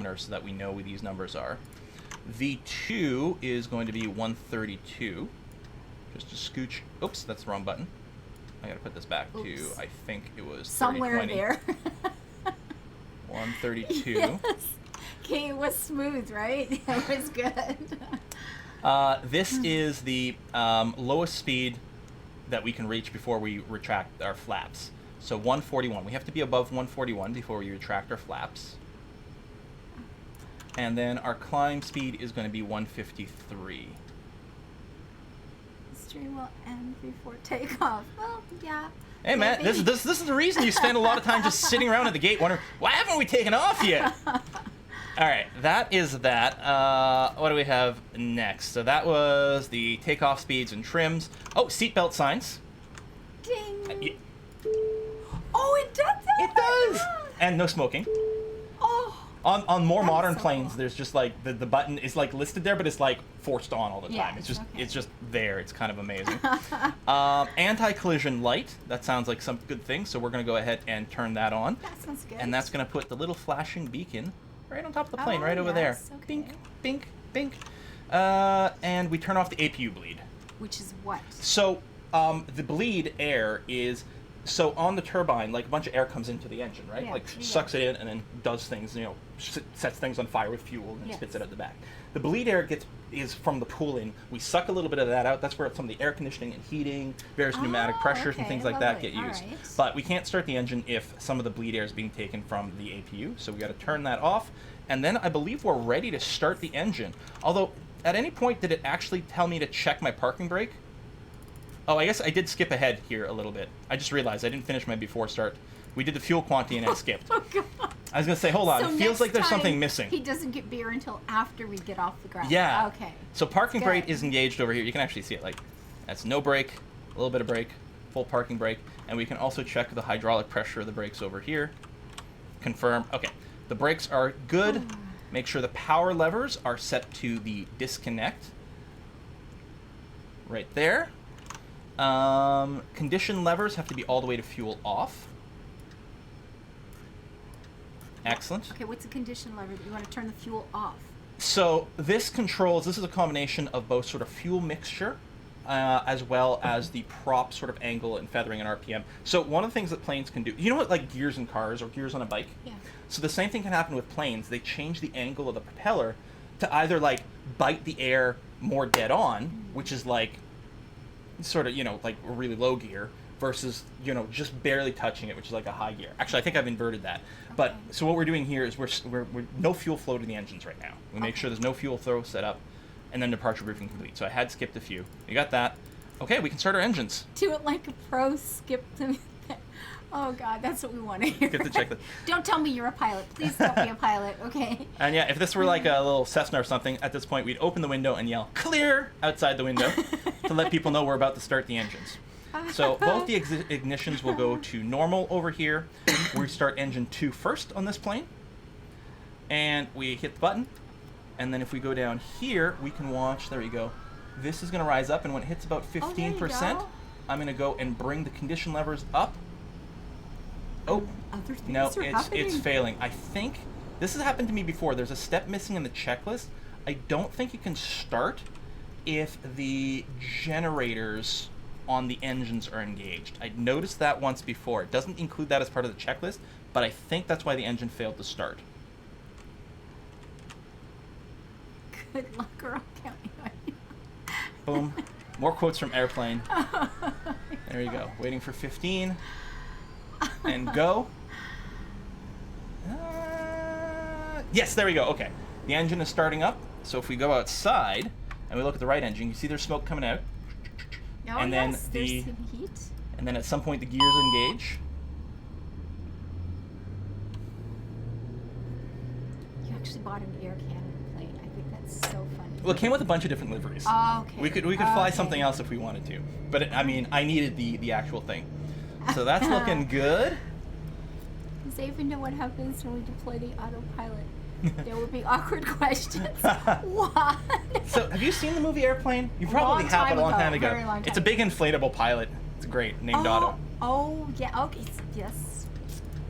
center so that we know what these numbers are. V2 is going to be 132. Just a scooch. Oops, that's the wrong button. I gotta put this back to, I think it was somewhere 3020. there. 132. Yes. Okay, it was smooth, right? It was good. This is the lowest speed that we can reach before we retract our flaps. So 141. We have to be above 141 before we retract our flaps. And then our climb speed is going to be 153. Stream will end before takeoff. Well, yeah. Hey, man, this is the reason you spend a lot of time just sitting around at the gate wondering, why haven't we taken off yet? All right, that is that. What do we have next? So that was the takeoff speeds and trims. Oh, seatbelt signs. Ding. Oh, it does that? It does. And no smoking. Oh. On more modern so planes, cool. there's just like the button is like listed there, but it's like forced on all the time. Yeah, It's just there. It's kind of amazing. Anti-collision light. That sounds like some good thing. So we're gonna go ahead and turn that on. That sounds good. And that's gonna put the little flashing beacon right on top of the plane, Oh, right over there. yes, okay. Bink, bink, bink. And we turn off the Apu Bleed. Which is what? So the bleed air is. So on the turbine, like a bunch of air comes into the engine, right? Yeah, Like yeah. sucks it in and then does things, sets things on fire with fuel and Yes. spits it out the back. The bleed air is from the pooling. We suck a little bit of that out. That's where some of the air conditioning and heating, various pneumatic pressures and okay, things like that lovely. get used. All right. But we can't start the engine if some of the bleed air is being taken from the APU. So we got to turn that off. And then I believe we're ready to start the engine. Although, at any point, did it actually tell me to check my parking brake? Oh, I guess I did skip ahead here a little bit. I just realized I didn't finish my before start. We did the fuel quantity and I skipped. Oh, God. I was going to say, hold on, So it feels next like there's time, something missing. He doesn't get beer until after we get off the ground. Yeah. Okay. So parking Good. brake is engaged over here. You can actually see it. Like, that's no brake, a little bit of brake, full parking brake. And we can also check the hydraulic pressure of the brakes over here. Confirm. Okay. The brakes are good. Make sure the power levers are set to the disconnect. Right there. Condition levers have to be all the way to fuel off. Excellent. Okay, what's the condition lever that you want to turn the fuel off? So this is a combination of both sort of fuel mixture as well as the prop sort of angle and feathering and RPM. So one of the things that planes can do, you know what, like gears in cars or gears on a bike? Yeah. So the same thing can happen with planes. They change the angle of the propeller to either like bite the air more dead on, which is like sort of, like a really low gear, versus, just barely touching it, which is like a high gear. Actually, I think I've inverted that. But so what we're doing here is we're no fuel flow to the engines right now. We make sure there's no fuel flow set up, and then departure briefing complete. So I had skipped a few. You got that. Okay, we can start our engines. Do it like a pro, skip them. Oh, God, that's what we want to hear. Get the checklist. Don't tell me you're a pilot. Please don't be a pilot, okay? And yeah, if this were like a little Cessna or something, at this point we'd open the window and yell, "Clear!" outside the window to let people know we're about to start the engines. So both the ignitions will go to normal over here. We start engine 2 first on this plane. And we hit the button. And then if we go down here, we can watch, there you go. This is going to rise up, and when it hits about 15%, I'm going to go and bring the condition levers up. Oh, Other things no, are happening. it's failing. I think this has happened to me before. There's a step missing in the checklist. I don't think you can start if the generators on the engines are engaged. I noticed that once before. It doesn't include that as part of the checklist, but I think that's why the engine failed to start. Good luck, or I'll count you on you. Boom. More quotes from Airplane. There you go. Waiting for 15. And go. Yes, there we go. Okay. The engine is starting up. So if we go outside and we look at the right engine, you see there's smoke coming out. Oh, And then yes, there's some heat. And then at some point the gears engage. You actually bought an air cannon plane. I think that's so funny. Well, it came with a bunch of different liveries. Oh, okay. We could fly something else if we wanted to. But I needed the actual thing. So that's looking good. Does they even know what happens when we deploy the autopilot? There will be awkward questions. What? So, have you seen the movie Airplane? You probably have a long time ago. Very long time It's a big inflatable pilot. It's great, named Otto. Oh, yeah. Okay. Yes.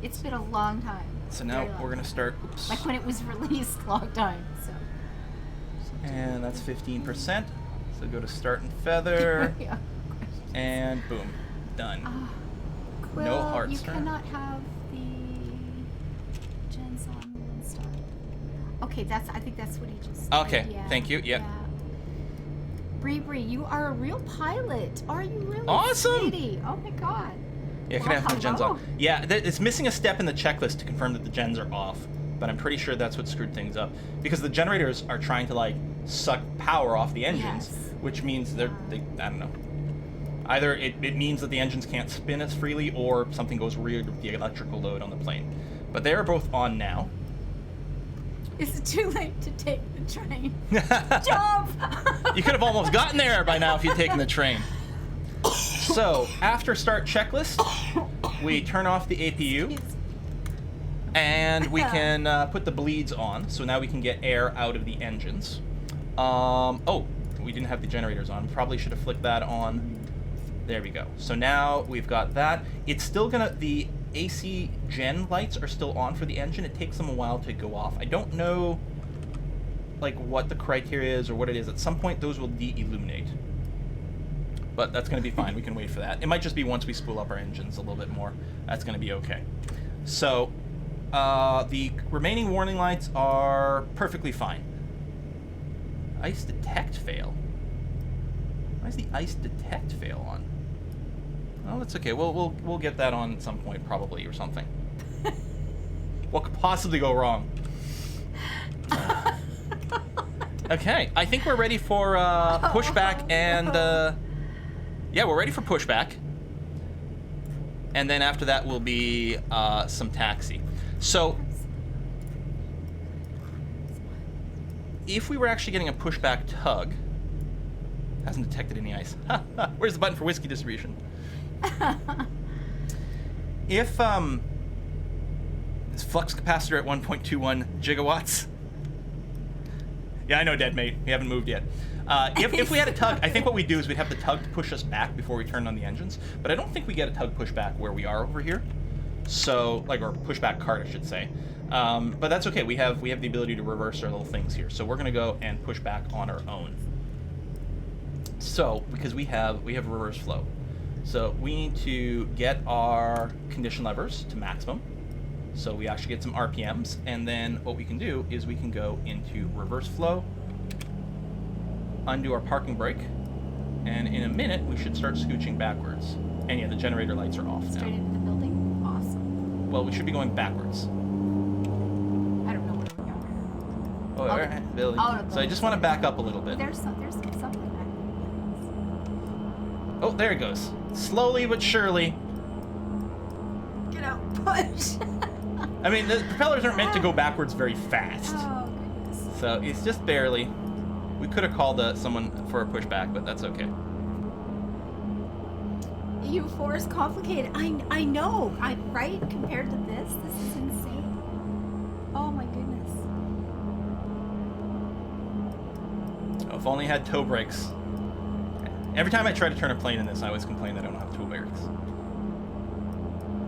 It's been a long time. So now Very long we're going to time. start, oops. Like when it was released, long time. So. And that's 15%. So go to start and feather. Yeah. And boom. Done. Quill, No hearts. you cannot have the gens on one star. Okay, I think that's what he just Okay, did. Yeah, thank you, yep. Yeah. Bree, you are a real pilot. Are you really? Awesome! Sweetie? Oh my god. Yeah, can I have the gens on? Yeah, it's missing a step in the checklist to confirm that the gens are off, but I'm pretty sure that's what screwed things up. Because the generators are trying to, like, suck power off the engines, Yes. which means they I don't know. Either it means that the engines can't spin as freely, or something goes weird with the electrical load on the plane. But they are both on now. Is it too late to take the train? Jump! You could have almost gotten there by now if you'd taken the train. So, after start checklist, we turn off the APU, and we can put the bleeds on, so now we can get air out of the engines. Oh, we didn't have the generators on. Probably should have flicked that on. There we go. So now we've got that. It's still gonna, the AC gen lights are still on for the engine. It takes them a while to go off. I don't know, like, what the criteria is or what it is. At some point, those will de-illuminate. But that's gonna be fine. We can wait for that. It might just be once we spool up our engines a little bit more. That's gonna be okay. So, the remaining warning lights are perfectly fine. Ice detect fail. Why is the ice detect fail on? Oh, that's okay. We'll get that on at some point, probably, or something. What could possibly go wrong? Okay, I think we're ready for pushback, and yeah, we're ready for pushback. And then after that will be some taxi. So, if we were actually getting a pushback tug, hasn't detected any ice. Where's the button for whiskey distribution? If is flux capacitor at 1.21 gigawatts? Yeah, I know, dead mate. We haven't moved yet. If we had a tug, I think what we'd do is we'd have the tug to push us back before we turn on the engines. But I don't think we get a tug pushback where we are over here. So, like, or pushback cart, I should say. But that's okay. We have the ability to reverse our little things here. So we're gonna go and push back on our own. So, because we have reverse flow. So we need to get our condition levers to maximum. So we actually get some RPMs, and then what we can do is we can go into reverse flow, undo our parking brake, and in a minute we should start scooching backwards. And yeah, the generator lights are off Straight now. into the building? Awesome. Well, we should be going backwards. I don't know where we are. Oh, all right, building. So I just want to back up a little bit. There's something back there. Oh, there it goes. Slowly but surely. Get out, push. I mean, the propellers aren't meant to go backwards very fast. Oh, goodness. So it's just barely. We could have called someone for a pushback, but that's okay. EU4 is complicated. I know. Right? Compared to this is insane. Oh my goodness. Oh, if only I had toe brakes. Every time I try to turn a plane in this, I always complain that I don't have toe brakes.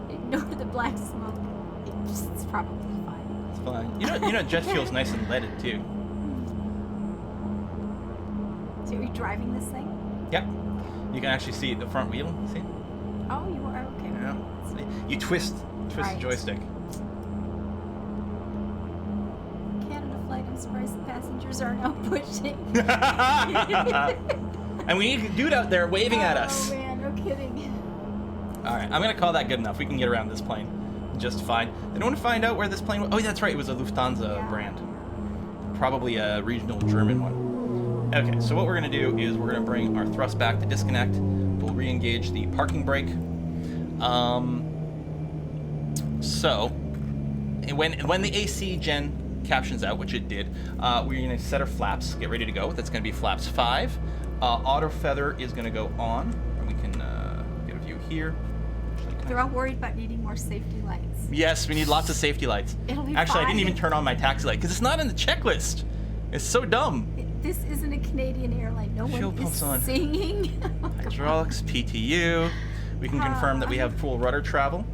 Ignore the black smoke. It's probably fine. It's fine. You know, jet fuel's nice and leaded too. So are you driving this thing? Yep. You can actually see the front wheel. See? Oh, you are okay. Yeah. See? You twist Right. the joystick. Canada flight. I'm surprised the passengers are now pushing. And we need a dude out there waving at us. Oh man, no kidding. All right, I'm gonna call that good enough. We can get around this plane just fine. I don't want to find out where this plane was. Oh, that's right. It was a Lufthansa brand. Probably a regional German one. Okay, so what we're gonna do is we're gonna bring our thrust back to disconnect. We'll re-engage the parking brake. So when the AC gen captions out, which it did, we're gonna set our flaps, get ready to go. That's gonna be flaps 5. Auto feather is gonna go on, and we can get a view here. They're all worried about needing more safety lights. Yes, we need lots of safety lights. It'll be Actually, I didn't fine. even turn on my taxi light because it's not in the checklist. It's so dumb. This isn't a Canadian airline. No Fuel one pumps is on. singing. Hydraulics, PTU. We can confirm that we have full rudder travel.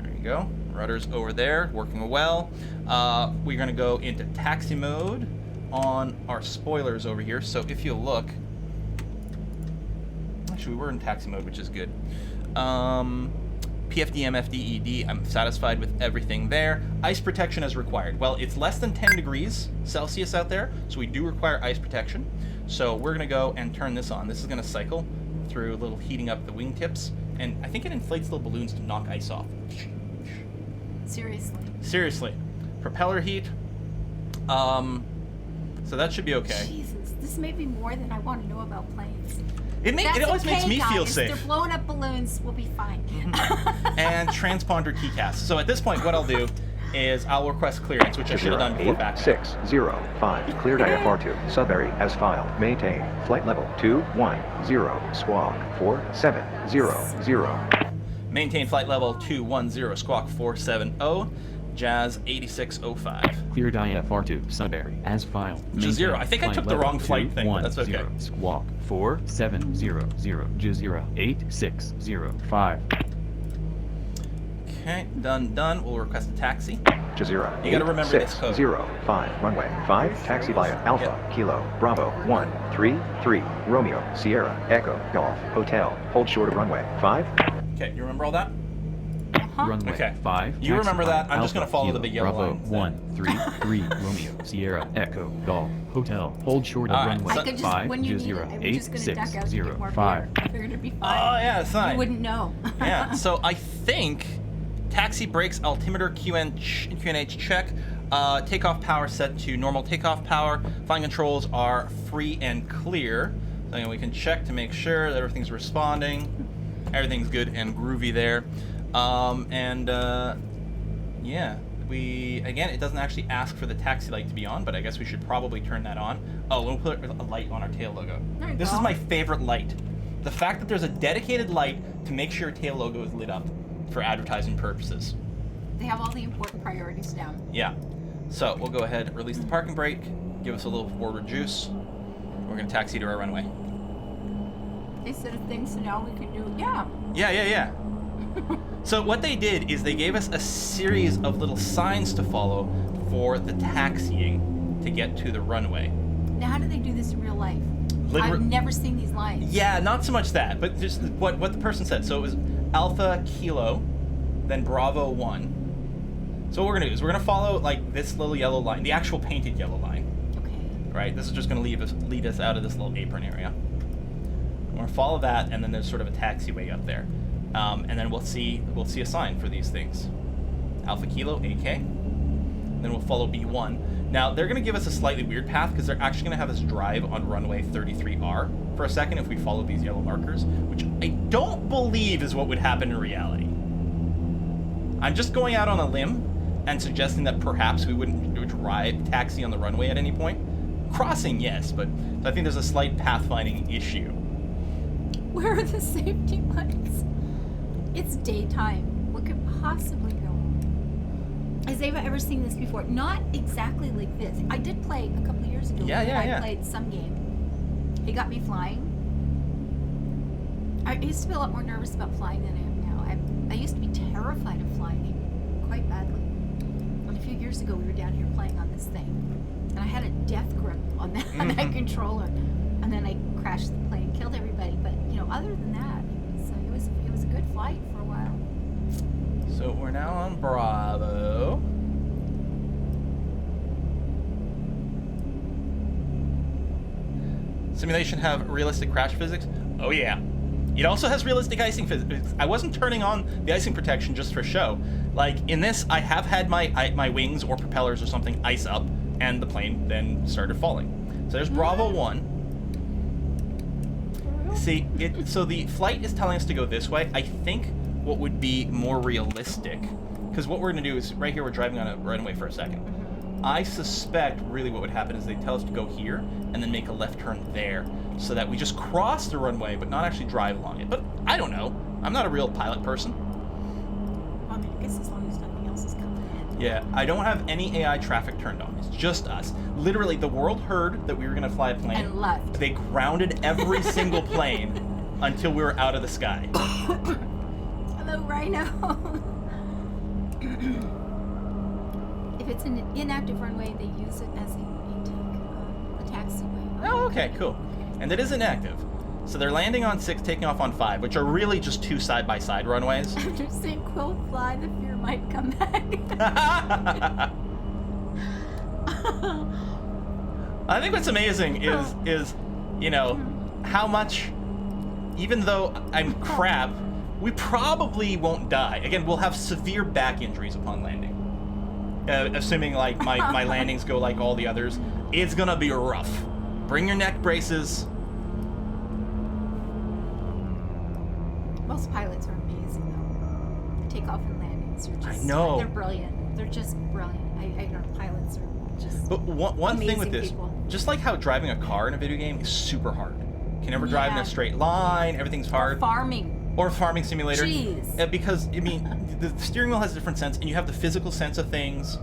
There you go. Rudder's over there, working well. We're going to go into taxi mode on our spoilers over here. So if you look, actually we were in taxi mode, which is good. PFD, MFD, ED, I'm satisfied with everything there. Ice protection is required. Well, it's less than 10 degrees Celsius out there, so we do require ice protection. So we're going to go and turn this on. This is going to cycle through a little heating up the wingtips, and I think it inflates little balloons to knock ice off. Seriously. Seriously. Propeller heat. So that should be okay. Jesus, this may be more than I want to know about planes. It always makes me feel guys. safe. They're blowing up balloons. We'll be fine. And transponder keycast. So at this point, what I'll do is I'll request clearance, which I should have done before back. 605 cleared IFR2 Sudbury as filed. Maintain flight level 210 squawk 4700. Maintain flight level 210 squawk 470. Jazz 8605. Cleared IFR2 Sudbury as filed. Which is 0. I think I took the wrong flight thing, but that's okay. Squawk 4700 J0 8605. Okay, done. We'll request a taxi. Jazira. You gotta remember this code. 605 runway 5 taxi via Alpha Kilo Bravo 133 Romeo Sierra Echo Golf Hotel. Hold short of runway 5. Okay, you remember all that? Runway Okay. 5. You remember taxi that. I'm just Alpha gonna follow Kilo the big yellow Bravo line. 133 Romeo Sierra Echo Golf Hotel. Hold short of All right, runway so- I could just, 5 when you need it, Jazira I was just going to duck out and get more 8605. beer. I figured it'd be fine. Oh, yeah, it's fine. You wouldn't know. Yeah, so I think taxi brakes, altimeter, QNH check. Takeoff power set to normal takeoff power. Flying controls are free and clear. So we can check to make sure that everything's responding. Everything's good and groovy there. Yeah, again, it doesn't actually ask for the taxi light to be on, but I guess we should probably turn that on. Oh, we'll put a light on our tail logo. There you This go. is my favorite light. The fact that there's a dedicated light to make sure your tail logo is lit up for advertising purposes. They have all the important priorities down. Yeah. So we'll go ahead and release the parking brake, give us a little forward juice. We're gonna taxi to our runway. They said a thing, so now we can do, yeah. Yeah. So what they did is they gave us a series of little signs to follow for the taxiing to get to the runway. Now, how do they do this in real life? I've never seen these lines. Yeah, not so much that, but just what the person said. So it was Alpha Kilo, then Bravo 1. So what we're gonna do is we're gonna follow like this little yellow line, the actual painted yellow line. Okay. Right? This is just gonna lead us out of this little apron area. We're gonna follow that, and then there's sort of a taxiway up there. And then we'll see a sign for these things. Alpha Kilo, AK. Then we'll follow B1. Now, they're going to give us a slightly weird path because they're actually going to have us drive on runway 33R for a second if we follow these yellow markers, which I don't believe is what would happen in reality. I'm just going out on a limb and suggesting that perhaps we wouldn't taxi on the runway at any point. Crossing, yes, but I think there's a slight pathfinding issue. Where are the safety lights? It's daytime. What could possibly go on? Has Ava ever seen this before? Not exactly like this. I did play a couple of years ago. I played some game. He got me flying. I used to be a lot more nervous about flying than I am now. I used to be terrified of flying quite badly. And a few years ago, we were down here playing on this thing, and I had a death grip on that, on that controller. And then I crashed the plane, killed everybody. But other than that, it was a good flight for a while. So we're now on Bravo. Simulation have realistic crash physics? Oh yeah. It also has realistic icing physics. I wasn't turning on the icing protection just for show. Like in this, I have had my wings or propellers or something ice up, and the plane then started falling. So there's Bravo 1. See, so the flight is telling us to go this way. I think what would be more realistic, because what we're going to do is, right here we're driving on a runway for a second. I suspect really what would happen is they tell us to go here and then make a left turn there, so that we just cross the runway but not actually drive along it. But I don't know. I'm not a real pilot person. I mean, I guess as long as nothing else is coming in. Yeah, I don't have any AI traffic turned on. It's just us. Literally, the world heard that we were going to fly a plane. And left. They grounded every single plane until we were out of the sky. Hello, Rhino. If it's an inactive runway, they use it as a taxiway. Oh, okay, cool. And it is inactive. So they're landing on 6, taking off on 5, which are really just 2 side-by-side runways. After saying Quill fly, the fear might come back. I think what's amazing is you know, how much, even though I'm crap, we probably won't die. Again, we'll have severe back injuries upon landing. Assuming like my landings go like all the others, it's gonna be rough. Bring your neck braces. Most pilots are amazing though. Takeoff and landings are just, I know. They're brilliant. They're just brilliant. I know pilots are just But one thing with this, people. just like how driving a car in a video game is super hard. You can never drive in a straight line, everything's hard. Farming. Or a farming simulator. Jeez. Because, I mean, the steering wheel has a different sense, and you have the physical sense of things,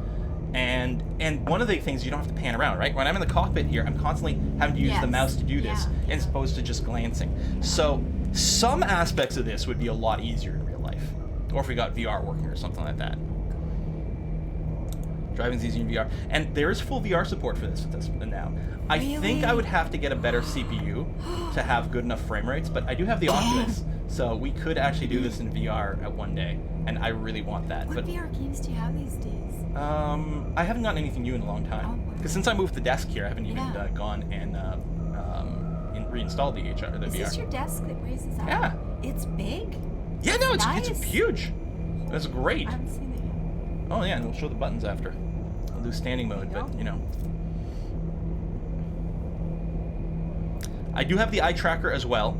and one of the things, you don't have to pan around, right? When I'm in the cockpit here, I'm constantly having to use the mouse to do this, as opposed to just glancing. So, some aspects of this would be a lot easier in real life. Or if we got VR working or something like that. Driving's easy in VR. And there is full VR support for this now. I think I would have to get a better CPU to have good enough frame rates, but I do have the Oculus, so we could actually do this in VR at one day, and I really want that. What VR games do you have these days? I haven't gotten anything new in a long time. Because since I moved the desk here, I haven't even gone and reinstalled the VR. Is this your desk that raises up? Yeah. It's big? Yeah, no, nice. it's huge. That's great. I haven't seen it yet. Oh yeah, and we'll show the buttons after. We'll do standing mode, but you know. I do have the eye tracker as well,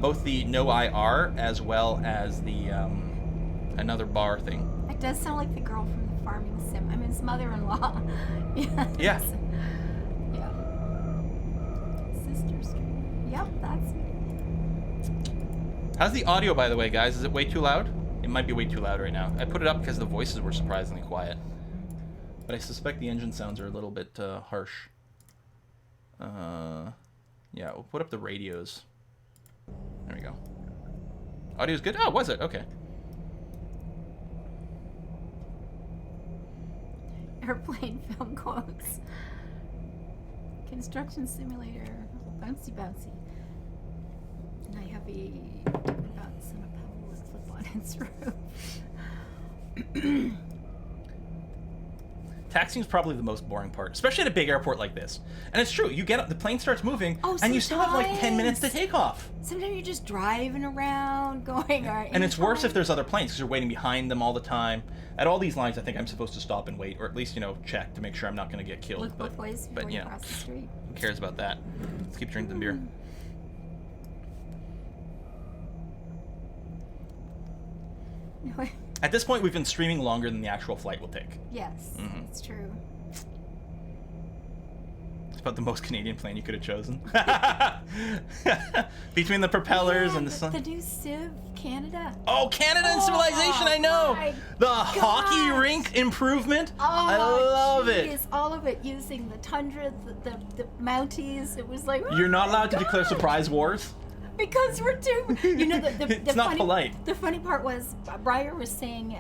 both the no IR as well as the another bar thing. It does sound like the girl from the farming sim. I mean, it's mother-in-law. Yeah. Yeah. Sister stream. Yep, that's me. How's the audio, by the way, guys? Is it way too loud? It might be way too loud right now. I put it up because the voices were surprisingly quiet. But I suspect the engine sounds are a little bit harsh. Yeah, we'll put up the radios. There we go. Audio's good? Oh, was it? Okay. Airplane film quotes. Construction simulator. Bouncy, bouncy. And I have a bounce and a pebble with flip on its roof. Taxiing is probably the most boring part, especially at a big airport like this. And it's true, you get up, the plane starts moving, and you still have like 10 minutes to take off. Sometimes you're just driving around, going, all right. And it's worse if there's other planes, because you're waiting behind them all the time. At all these lines, I think I'm supposed to stop and wait, or at least, you know, check to make sure I'm not going to get killed. Look both ways before you know, cross the street. Who cares about that? Let's keep drinking the beer. No, At this point, we've been streaming longer than the actual flight will take. yes, it's true. It's about the most Canadian plane you could have chosen. Between the propellers and the sun. The new Civ Canada. Oh, Canada and Civilization, I know! my The hockey rink improvement. Oh, I love it. geez, all of it using the Tundra, the Mounties. It was like, You're not oh allowed my to declare God. surprise wars. Because we're too, you know, the It's not funny, polite. The funny part was, Breyer was saying,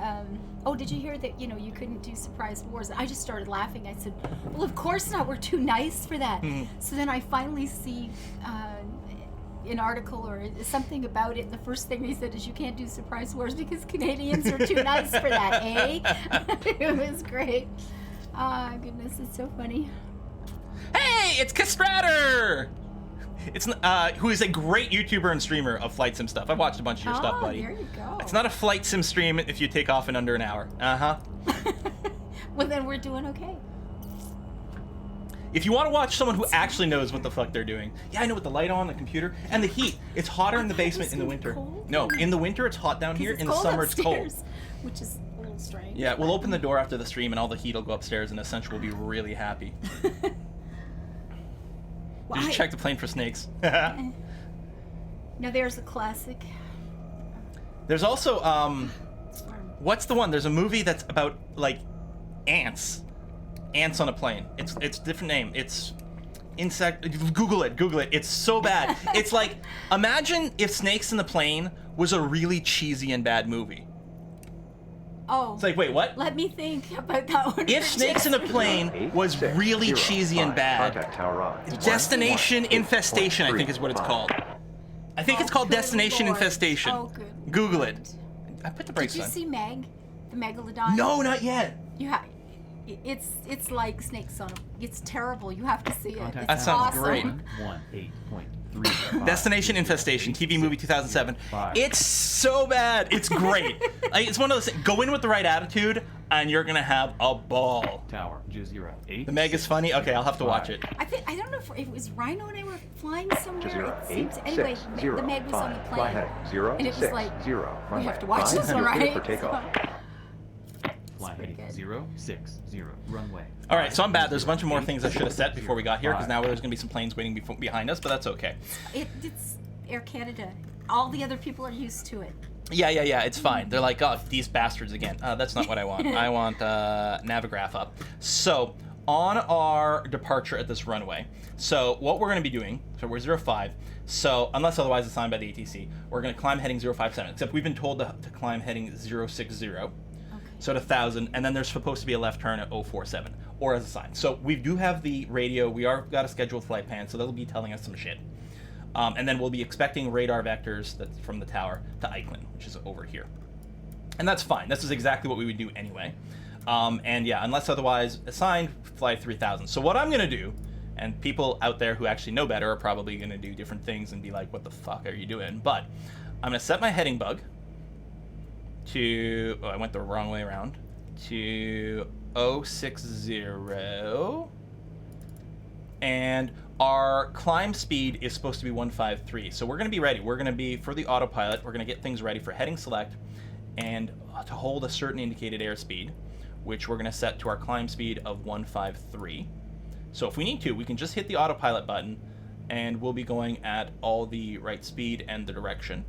oh, did you hear that, you know, you couldn't do surprise wars? And I just started laughing. I said, well, of course not. We're too nice for that. So then I finally see an article or something about it. The first thing they said is you can't do surprise wars because Canadians are too nice for that, eh? It was great. Ah, goodness, it's so funny. Hey, it's Castratter! It's who is a great YouTuber and streamer of flight sim stuff. I've watched a bunch of your stuff, buddy. There you go. It's not a flight sim stream if you take off in under an hour. Well, then we're doing okay. If you want to watch someone who actually knows what the fuck they're doing, yeah, I know, with the light on, the computer, and the heat. It's hotter in the basement in the winter. No, in the winter it's hot down here. In the summer it's cold. Which is a little strange. Yeah, we'll open the door after the stream and all the heat will go upstairs and Essential will be really happy. Did you check the plane for snakes? Now there's a classic. There's also, what's the one? There's a movie that's about, like, ants. Ants on a plane. It's a different name. It's insect. Google it. It's so bad. It's like, imagine if Snakes in the Plane was a really cheesy and bad movie. Oh. It's like, wait, what? Let me think about that one. If Snakes in a Plane was really cheesy and bad, Contact tower on. Destination Infestation, I think is what it's called. I think it's called good Destination Lord. Infestation. Oh, good. Google it. I put the brakes Did you on. see Meg, the megalodon? No, not yet. You have. It's like snakes on. It's terrible. You have to see it. Contact It's That sounds awesome. great. 18.3. Destination Infestation, TV movie 2007. Five. It's so bad. It's great. Like, it's one of those things. Go in with the right attitude, and you're gonna have a ball. Tower 08. The Meg is funny. Okay, I'll have to watch it. I don't know if it was Rhino and I were flying somewhere. Zero, It seems, 8, anyway, 6, 0, the Meg was on the 5, plane. fly heading 0, and it was 6, like, 0, we runway have to watch 5, this one, you're clear right? for takeoff. Fly pretty heading good. 060 runway. All right, so I'm bad. There's a bunch of more things I should have set before we got here, because now there's gonna be some planes waiting behind us, but that's okay. It's Air Canada. All the other people are used to it. Yeah, it's fine. They're like, oh, these bastards again. That's not what I want. I want Navigraph up. So, on our departure at this runway, so what we're going to be doing, so we're 05, so unless otherwise assigned by the ATC, we're going to climb heading 057, except we've been told to climb heading 060, so at 1,000, and then there's supposed to be a left turn at 047, or as assigned. So we do have the radio, we are got a scheduled flight plan, so they'll be telling us some shit. And then we'll be expecting radar vectors that's from the tower to Eichmann, which is over here. And that's fine. This is exactly what we would do anyway. And yeah, unless otherwise assigned, fly 3,000. So what I'm going to do, and people out there who actually know better are probably going to do different things and be like, what the fuck are you doing? But I'm going to set my heading bug to, oh, I went the wrong way around, to 060. And our climb speed is supposed to be 153. So we're going to be ready. We're going to be, for the autopilot, we're going to get things ready for heading select and to hold a certain indicated airspeed, which we're going to set to our climb speed of 153. So if we need to, we can just hit the autopilot button and we'll be going at all the right speed and the direction.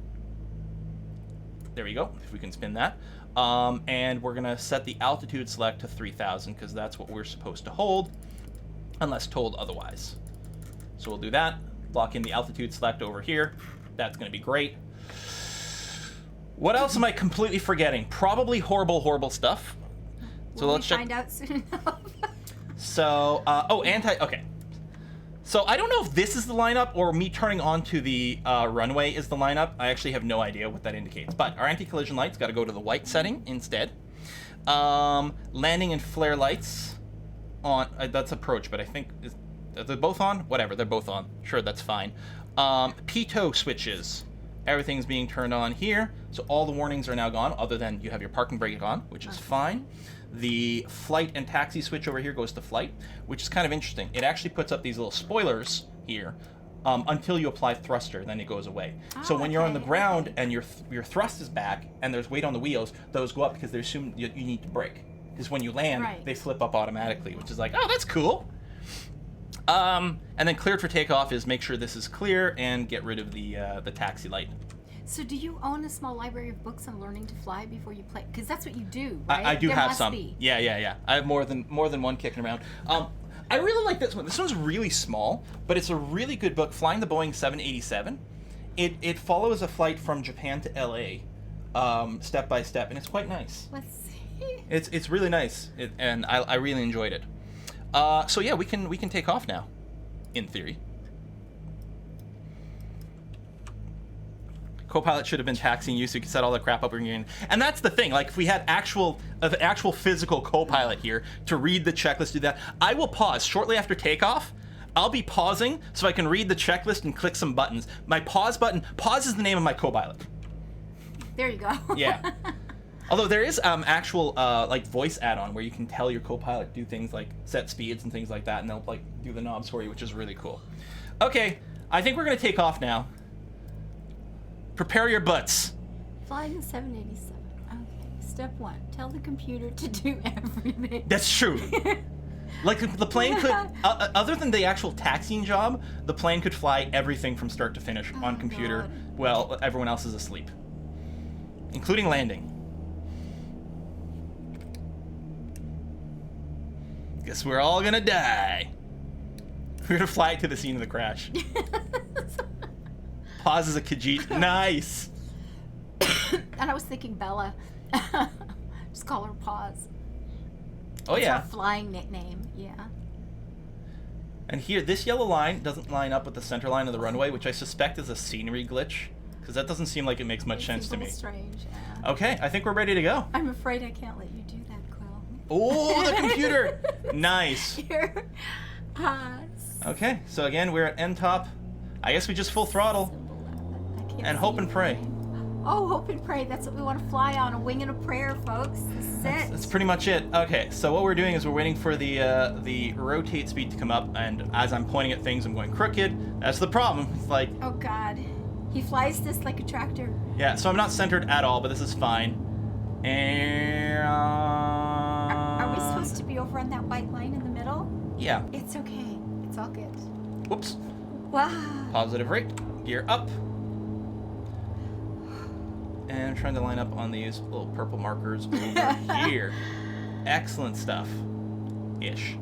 There we go, if we can spin that. And we're going to set the altitude select to 3,000 because that's what we're supposed to hold, unless told otherwise. So we'll do that, lock in the altitude select over here. That's going to be great. What else am I completely forgetting? Probably horrible stuff. So Will let's we check. find out soon enough? So, okay. So I don't know if this is the lineup or me turning on to the runway is the lineup. I actually have no idea what that indicates. But our anti-collision lights got to go to the white setting instead. Landing and flare lights on, that's approach, but I think, are they both on? Whatever, they're both on. Sure, that's fine. Pitot switches. Everything's being turned on here. So all the warnings are now gone, other than you have your parking brake on, which is fine. The flight and taxi switch over here goes to flight, which is kind of interesting. It actually puts up these little spoilers here until you apply thruster, then it goes away. So when you're on the ground and your thrust is back and there's weight on the wheels, those go up because they assume you need to brake. Because when you land, they flip up automatically, which is like, oh, that's cool. And then cleared for takeoff is make sure this is clear and get rid of the taxi light. So do you own a small library of books on learning to fly before you play? Because that's what you do, right? I do there have must some. Be. Yeah. I have more than one kicking around. I really like this one. This one's really small, but it's a really good book. Flying the Boeing 787. It follows a flight from Japan to LA, step by step, and it's quite nice. Let's see. It's really nice, and I really enjoyed it. So yeah, we can take off now, in theory. Copilot should have been taxiing you so you could set all the crap up again. And that's the thing, like if we had actual physical Copilot here to read the checklist, do that, I will pause shortly after takeoff. I'll be pausing so I can read the checklist and click some buttons. My pause button, pause is the name of my Copilot. There you go. Yeah. Although there is actual like voice add-on where you can tell your Copilot do things like set speeds and things like that, and they'll like do the knobs for you, which is really cool. Okay, I think we're gonna take off now. Prepare your butts. Flying the 787. Okay. Step 1. Tell the computer to do everything. That's true. Like the plane could, other than the actual taxiing job, the plane could fly everything from start to finish on computer. God. Well, everyone else is asleep, including landing. Guess we're all gonna die. We're gonna fly to the scene of the crash. Pause as a Khajiit. Nice. And I was thinking Bella. Just call her Paws. Oh It's yeah. her flying nickname. Yeah. And here, this yellow line doesn't line up with the center line of the runway, which I suspect is a scenery glitch, because that doesn't seem like it makes much sense to me. Strange. Yeah. Okay, I think we're ready to go. I'm afraid I can't let you do that, Quill. Oh, the computer! Nice. Here. Okay, so again, we're at end top. I guess we just full throttle and hope and pray. Oh, hope and pray. That's what we want to fly on. A wing and a prayer, folks. This is it. That's pretty much it. Okay, so what we're doing is we're waiting for the rotate speed to come up, and as I'm pointing at things, I'm going crooked. That's the problem. It's like... Oh, God. He flies this like a tractor. Yeah, so I'm not centered at all, but this is fine. And... Are we supposed to be over on that white line in the middle? Yeah. It's okay. It's all good. Whoops. Wow. Positive rate. Gear up. And I'm trying to line up on these little purple markers over here. Excellent stuff. Ish.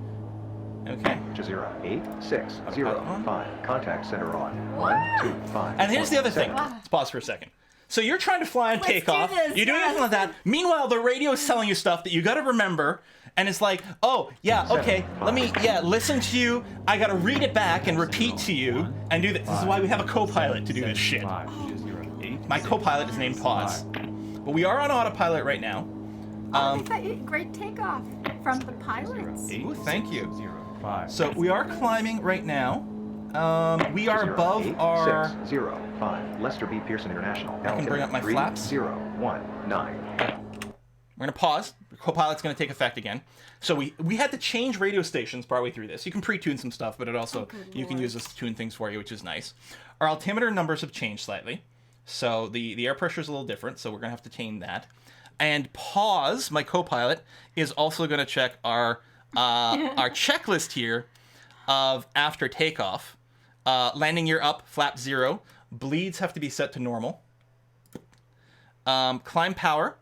Okay. Jazeera 8605. Contact center on 125. And here's the other thing. Wow. Let's pause for a second. So you're trying to fly on Let's do takeoff. this, You're doing yes. something like that. Meanwhile, the radio is telling you stuff that you got to remember. And it's like, oh, yeah, okay, listen to you. I got to read it back and repeat to you and do this. This is why we have a co-pilot to do this shit. My co-pilot is named Pause. But we are on autopilot right now. Great takeoff from the pilots. Ooh, thank you. So we are climbing right now. We are above our... 605. Lester B. Pearson International. I can bring up my flaps. 3019. We're going to pause. The co-pilot's going to take effect again. So we had to change radio stations partway through this. You can pre-tune some stuff, but it also you can use this to tune things for you, which is nice. Our altimeter numbers have changed slightly. So the air pressure is a little different, so we're going to have to change that. And Pause, my co-pilot, is also going to check our checklist here of after takeoff. Landing gear up, flap 0. Bleeds have to be set to normal. Climb power.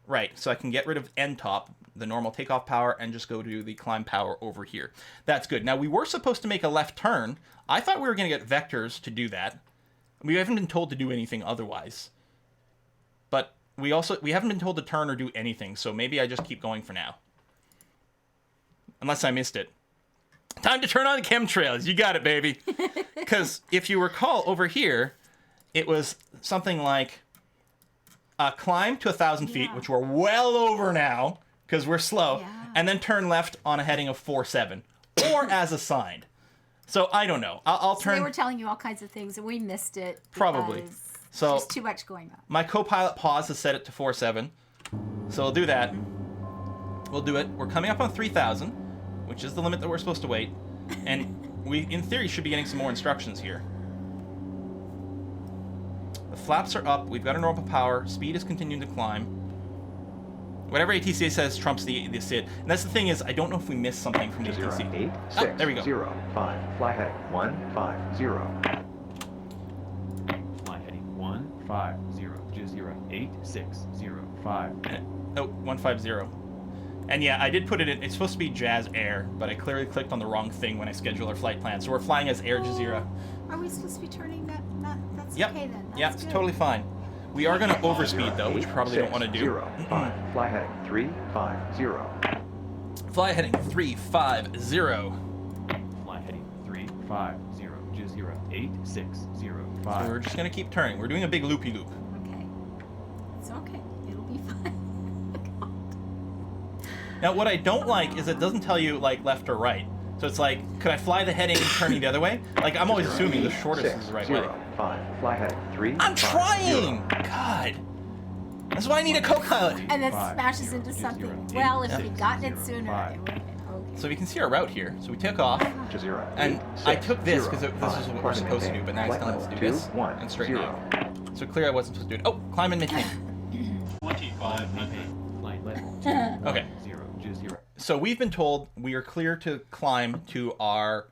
Right, so I can get rid of end top, the normal takeoff power, and just go to the climb power over here. That's good. Now, we were supposed to make a left turn. I thought we were going to get vectors to do that. We haven't been told to do anything otherwise. But we haven't been told to turn or do anything, so maybe I just keep going for now. Unless I missed it. Time to turn on the chemtrails. You got it, baby. Because if you recall, over here, it was something like... climb to 1,000 feet, which we're well over now, because we're slow, and then turn left on a heading of 47, or as assigned. So I don't know. I'll turn... They were telling you all kinds of things, and we missed it. Probably. So there's too much going on. My co-pilot Pause has set it to 47, so we'll do that. We'll do it. We're coming up on 3,000, which is the limit that we're supposed to wait, and we, in theory, should be getting some more instructions here. The flaps are up. We've got a normal power. Speed is continuing to climb. Whatever ATCA says trumps the SID. And that's the thing is, I don't know if we missed something from the ATC. There we go. 8605. Fly heading 150. Fly heading 150. Jazeera 8605. Oh, 150. And yeah, I did put it in. It's supposed to be Jazz Air, but I clearly clicked on the wrong thing when I scheduled our flight plan. So we're flying as Air Jazeera. Are we supposed to be turning that? That's Yep. okay then. That's Yeah, it's good. totally fine. We are going to overspeed though, which we probably don't want to do. 5. Fly heading 350. Fly heading 350. Fly heading 350. Jazeera 8605. So we're just going to keep turning. We're doing a big loopy-loop. Okay. It's okay. It'll be fine. Now, what I don't like is it doesn't tell you, like, left or right. So it's like, could I fly the heading turning the other way? Like, I'm always assuming the shortest is the right way. 5. Fly heading 350. I'm trying! God! That's why I need a co-pilot. And then smashes into something. Well, if you'd gotten it sooner, it would have been okay. So we can see our route here. So we took off, Jazeera and I took this because this is 860. what we're supposed to do, but now I still have to do this and straighten out. So clearly I wasn't supposed to do it. Oh, climb and maintain. 25. Flight level Okay. 210. Jazeera. So we've been told we are clear to climb to our